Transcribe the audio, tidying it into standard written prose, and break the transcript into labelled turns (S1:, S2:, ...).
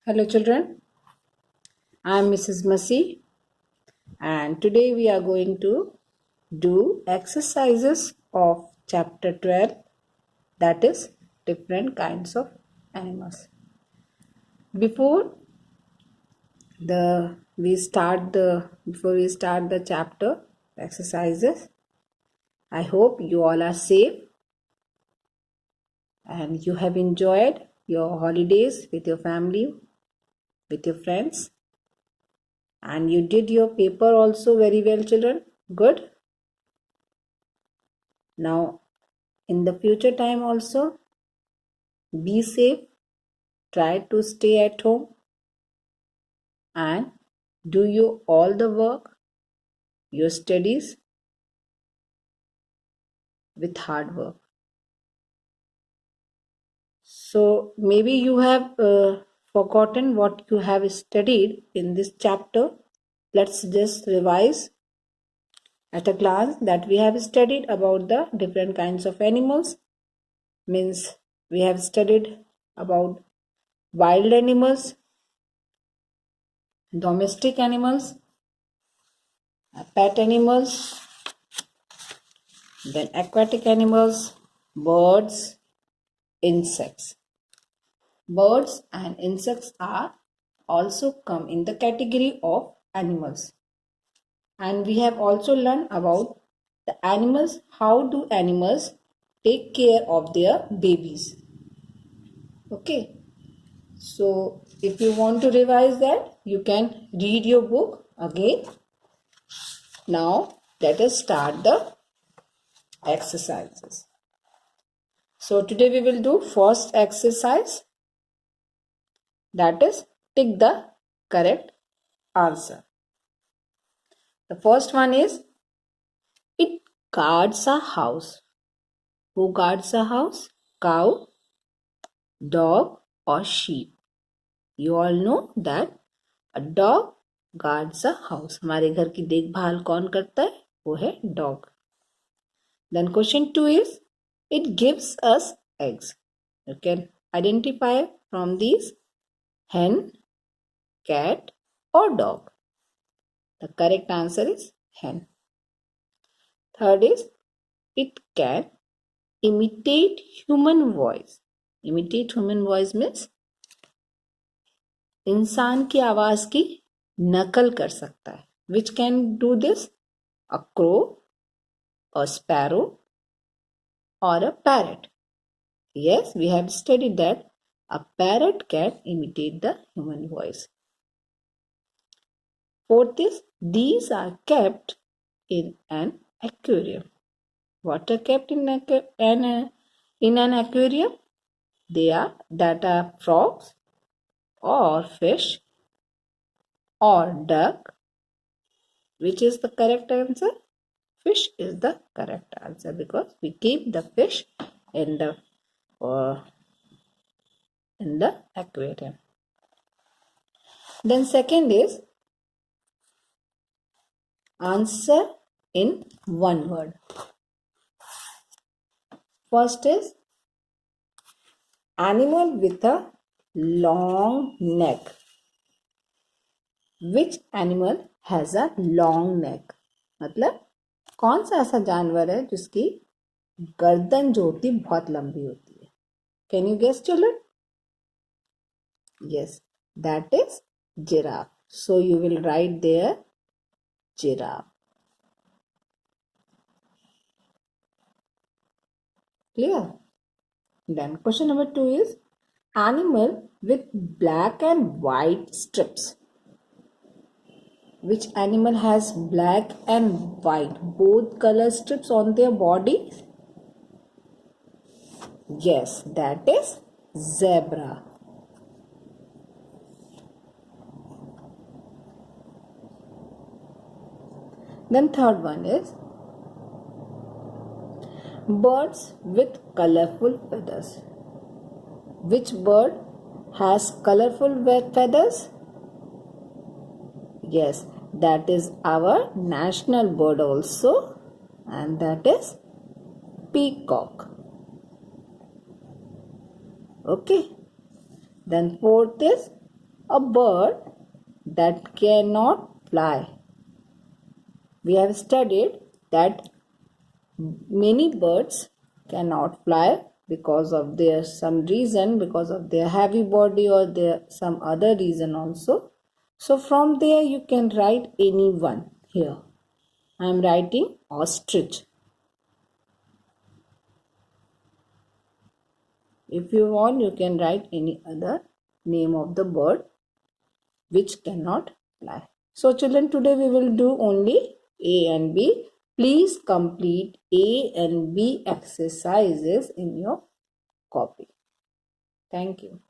S1: Hello children, I am Mrs. Masi and today we are going to do exercises of chapter 12, that is different kinds of animals. Before before we start the chapter exercises, I hope you all are safe and you have enjoyed your holidays with your family, with your friends, and you did your paper also very well children. Good. Now in the future time also, be safe, try to stay at home and do you all the work, your studies with hard work. So maybe you have forgotten what you have studied in this chapter. Let's just revise at a glance that we have studied about the different kinds of animals. Means we have studied about wild animals, domestic animals, pet animals, then aquatic animals, birds, insects. Birds and insects are also come in the category of animals. And we have also learned about the animals, how do animals take care of their babies. Okay. So if you want to revise that, you can read your book again. Now let us start the exercises. So today we will do first exercise, that is tick the correct answer. The first one is it guards a house. Who guards a house? Cow, dog or sheep. You all know that a dog guards a house. हमारे घर की देखभाल कौन करता है? वो है dog. Then question 2 is it gives us eggs. You can identify from these hen, cat or dog. The correct answer is hen. Third is it can imitate human voice. Imitate human voice means इंसान की आवाज की नकल कर सकता है. Which can do this? A crow, a sparrow or a parrot. Yes, we have studied that a parrot can imitate the human voice. Fourth is these are kept in an aquarium. What are kept in an aquarium? They are frogs or fish or duck. Which is the correct answer? Fish is the correct answer because we keep the fish in the aquarium. Then second is answer in one word. First is animal with a long neck. Which animal has a long neck? मतलब कौन सा ऐसा जानवर है जिसकी गर्दन जो होती है बहुत लंबी होती है? Can you guess children? Yes, that is giraffe. So you will write there giraffe. Clear? Then question number 2 is animal with black and white strips. Which animal has black and white both color strips on their body? Yes, that is zebra. Then third one is birds with colorful feathers. Which bird has colorful feathers? Yes, that is our national bird also, and that is peacock. Okay. Then fourth is a bird that cannot fly. We have studied that many birds cannot fly because of their some reason, because of their heavy body or their some other reason also. So from there you can write any one here. I am writing ostrich. If you want, you can write any other name of the bird which cannot fly. So children, today we will do only A and B. Please complete A and B exercises in your copy. Thank you.